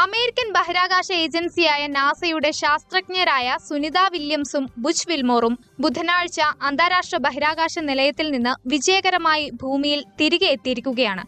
American ബഹിരാകാശ ഏജൻസിയായ നാസയുടെ ശാസ്ത്രജ്ഞരായ സുനിത വില്യംസും ബുച്ച് വിൽമോറും ബുധനാഴ്ച അന്താരാഷ്ട്ര ബഹിരാകാശ നിലയത്തിൽ നിന്ന് വിജയകരമായി ഭൂമിയിൽ തിരികെ എത്തിയിരിക്കുകയാണ്.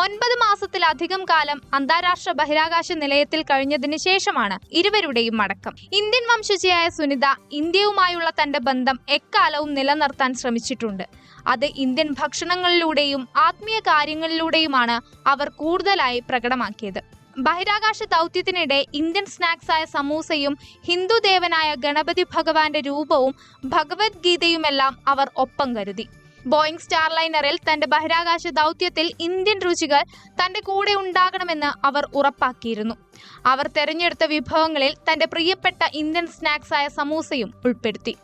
9 മാസത്തിലധികം കാലം അന്താരാഷ്ട്ര ബഹിരാകാശ നിലയത്തിൽ കഴിഞ്ഞതിന് ശേഷമാണ് ഇരുവരുടെയും മടക്കം. ഇന്ത്യൻ വംശജയായ സുനിത ഇന്ത്യയുമായുള്ള തന്റെ ബന്ധം എക്കാലവും നിലനിർത്താൻ ശ്രമിച്ചിട്ടുണ്ട്. അത് ഇന്ത്യൻ ഭക്ഷണങ്ങളിലൂടെയും ആത്മീയ കാര്യങ്ങളിലൂടെയുമാണ് അവർ കൂടുതലായി പ്രകടമാക്കിയത്. ബഹിരാകാശ ദൗത്യത്തിനിടെ ഇന്ത്യൻ സ്നാക്സായ സമൂസയും ഹിന്ദു ദേവനായ ഗണപതി ഭഗവാന്റെ രൂപവും ഭഗവത്ഗീതയുമെല്ലാം അവർ ഒപ്പം കരുതി. ബോയിംഗ് സ്റ്റാർലൈനറിൽ തന്റെ ബഹിരാകാശ ദൗത്യത്തിൽ ഇന്ത്യൻ രുചികൾ തന്റെ കൂടെ ഉണ്ടാകണമെന്ന് അവർ ഉറപ്പാക്കിയിരുന്നു. അവർ തെരഞ്ഞെടുത്ത വിഭവങ്ങളിൽ തന്റെ പ്രിയപ്പെട്ട ഇന്ത്യൻ സ്നാക്സായ സമൂസയും ഉൾപ്പെടുത്തി.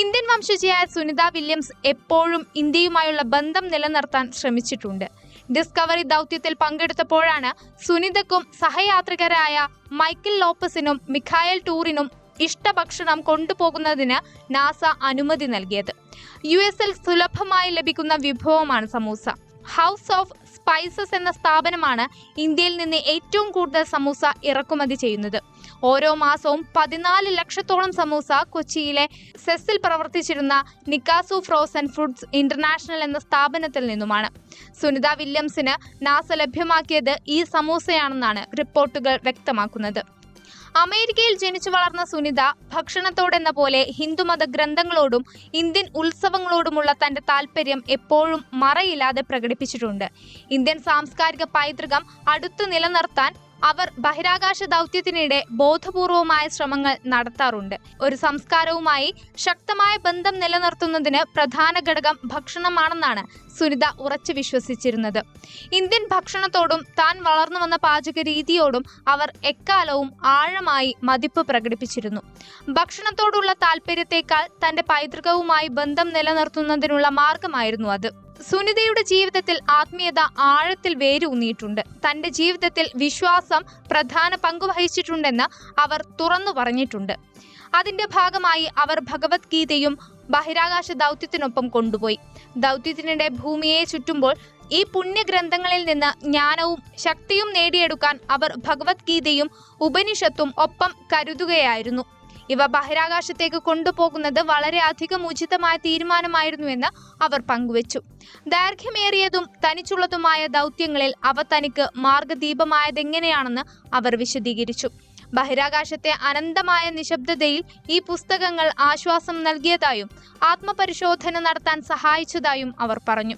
ഇന്ത്യൻ വംശജയായ സുനിത വില്യംസ് എപ്പോഴും ഇന്ത്യയുമായുള്ള ബന്ധം നിലനിർത്താൻ ശ്രമിച്ചിട്ടുണ്ട്. ഡിസ്കവറി ദൗത്യത്തിൽ പങ്കെടുത്തപ്പോഴാണ് സുനിതക്കും സഹയാത്രികരായ മൈക്കിൾ ലോപ്പസിനും മിഖായൽ ടൂറിനും ഇഷ്ടഭക്ഷണം കൊണ്ടുപോകുന്നതിന് നാസ അനുമതി നൽകിയത്. US-ൽ സുലഭമായി ലഭിക്കുന്ന വിഭവമാണ് സമൂസ. ഹൗസ് ഓഫ് സ്പൈസസ് എന്ന സ്ഥാപനമാണ് ഇന്ത്യയിൽ നിന്ന് ഏറ്റവും കൂടുതൽ സമൂസ ഇറക്കുമതി ചെയ്യുന്നത്. ഓരോ മാസവും 14 ലക്ഷത്തോളം സമൂസ കൊച്ചിയിലെ സെസ്സിൽ പ്രവർത്തിച്ചിരുന്ന നിക്കാസു ഫ്രോസൺ ഫുഡ്സ് ഇന്റർനാഷണൽ എന്ന സ്ഥാപനത്തിൽ നിന്നുമാണ്. സുനിത വില്യംസിന് നാസ ലഭ്യമാക്കിയത് ഈ സമൂസയാണെന്നാണ് റിപ്പോർട്ടുകൾ വ്യക്തമാക്കുന്നത്. അമേരിക്കയിൽ ജനിച്ചു വളർന്ന സുനിത ഭക്ഷണത്തോടെന്ന പോലെ ഹിന്ദുമത ഗ്രന്ഥങ്ങളോടും ഇന്ത്യൻ ഉത്സവങ്ങളോടുമുള്ള തന്റെ താല്പര്യം എപ്പോഴും മറയില്ലാതെ പ്രകടിപ്പിച്ചിട്ടുണ്ട്. ഇന്ത്യൻ സാംസ്കാരിക പൈതൃകം അടുത്തു നിലനിർത്താൻ അവർ ബഹിരാകാശ ദൗത്യത്തിനിടെ ബോധപൂർവമായ ശ്രമങ്ങൾ നടത്താറുണ്ട്. ഒരു സംസ്കാരവുമായി ശക്തമായ ബന്ധം നിലനിർത്തുന്നതിന് പ്രധാന ഘടകം ഭക്ഷണമാണെന്നാണ് സുനിത ഉറച്ചു വിശ്വസിച്ചിരുന്നത്. ഇന്ത്യൻ ഭക്ഷണത്തോടും താൻ വളർന്നു വന്ന പാചക രീതിയോടും അവർ എക്കാലവും ആഴമായി മതിപ്പ് പ്രകടിപ്പിച്ചിരുന്നു. ഭക്ഷണത്തോടുള്ള താല്പര്യത്തെക്കാൾ തന്റെ പൈതൃകവുമായി ബന്ധം നിലനിർത്തുന്നതിനുള്ള മാർഗമായിരുന്നു അത്. സുനിതയുടെ ജീവിതത്തിൽ ആത്മീയത ആഴത്തിൽ വേരൂന്നിയിട്ടുണ്ട്. തന്റെ ജീവിതത്തിൽ വിശ്വാസം പ്രധാന പങ്കുവഹിച്ചിട്ടുണ്ടെന്ന് അവർ തുറന്നു പറഞ്ഞിട്ടുണ്ട്. അതിന്റെ ഭാഗമായി അവർ ഭഗവത്ഗീതയും ബഹിരാകാശ ദൗത്യത്തിനൊപ്പം കൊണ്ടുപോയി. ദൗത്യത്തിനിടെ ഭൂമിയെ ചുറ്റുമ്പോൾ ഈ പുണ്യഗ്രന്ഥങ്ങളിൽ നിന്ന് ജ്ഞാനവും ശക്തിയും നേടിയെടുക്കാൻ അവർ ഭഗവത്ഗീതയും ഉപനിഷത്തും ഒപ്പം കരുതുകയായിരുന്നു. ഇവ ബഹിരാകാശത്തേക്ക് കൊണ്ടുപോകുന്നത് വളരെയധികം ഉചിതമായ തീരുമാനമായിരുന്നുവെന്ന് അവർ പങ്കുവച്ചു. ദൈർഘ്യമേറിയതും തനിച്ചുള്ളതുമായ ദൗത്യങ്ങളിൽ അവ തനിക്ക് മാർഗദീപമായതെങ്ങനെയാണെന്ന് അവർ വിശദീകരിച്ചു. ബഹിരാകാശത്തെ അനന്തമായ നിശബ്ദതയിൽ ഈ പുസ്തകങ്ങൾ ആശ്വാസം നൽകിയതായും ആത്മപരിശോധന നടത്താൻ സഹായിച്ചതായും അവർ പറഞ്ഞു.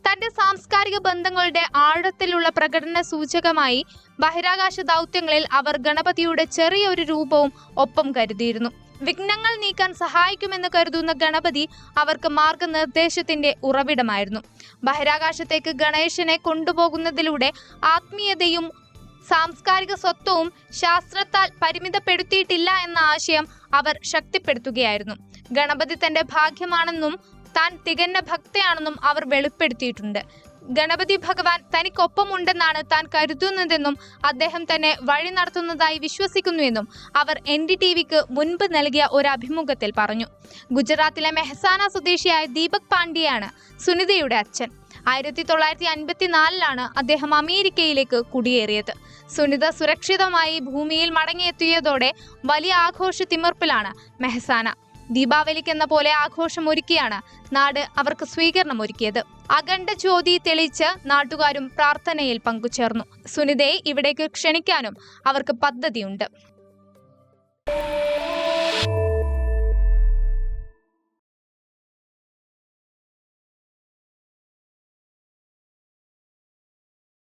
തന്റെ സാംസ്കാരിക ബന്ധങ്ങളുടെ ആഴത്തിലുള്ള പ്രകടന സൂചകമായി ബഹിരാകാശ ദൗത്യങ്ങളിൽ അവർ ഗണപതിയുടെ ചെറിയൊരു രൂപവും ഒപ്പം കരുതിയിരുന്നു. വിഘ്നങ്ങൾ നീക്കാൻ സഹായിക്കുമെന്ന് കരുതുന്ന ഗണപതി അവർക്ക് മാർഗനിർദ്ദേശത്തിന്റെ ഉറവിടമായിരുന്നു. ബഹിരാകാശത്തേക്ക് ഗണേശനെ കൊണ്ടുപോകുന്നതിലൂടെ ആത്മീയതയും സാംസ്കാരിക സ്വത്വവും ശാസ്ത്രത്താൽ പരിമിതപ്പെടുത്തിയിട്ടില്ല എന്ന ആശയം അവർ ശക്തിപ്പെടുത്തുകയായിരുന്നു. ഗണപതി തന്റെ ഭാഗ്യമാണെന്നും താൻ തികഞ്ഞ ഭക്തയാണെന്നും അവർ വെളിപ്പെടുത്തിയിട്ടുണ്ട്. ഗണപതി ഭഗവാൻ തനിക്കൊപ്പമുണ്ടെന്നാണ് താൻ കരുതുന്നതെന്നും അദ്ദേഹം തന്നെ വഴി നടത്തുന്നതായി വിശ്വസിക്കുന്നുവെന്നും അവർ NDTVക്ക് മുൻപ് നൽകിയ ഒരു അഭിമുഖത്തിൽ പറഞ്ഞു. ഗുജറാത്തിലെ മെഹസാന സ്വദേശിയായ ദീപക് പാണ്ഡ്യയാണ് സുനിതയുടെ അച്ഛൻ. 1954 അദ്ദേഹം അമേരിക്കയിലേക്ക് കുടിയേറിയത്. സുനിത സുരക്ഷിതമായി ഭൂമിയിൽ മടങ്ങിയെത്തിയതോടെ വലിയ ആഘോഷ തിമിർപ്പിലാണ് മെഹസാന. ദീപാവലിക്കെന്ന പോലെ ആഘോഷമൊരുക്കിയാണ് നാട് അവർക്ക് സ്വീകരണമൊരുക്കിയത്. അഖണ്ഡ ജ്യോതി തെളിയിച്ച് നാട്ടുകാരും പ്രാർത്ഥനയിൽ പങ്കുചേർന്നു. സുനിതയെ ഇവിടേക്ക് ക്ഷണിക്കാനും അവർക്ക് പദ്ധതിയുണ്ട്.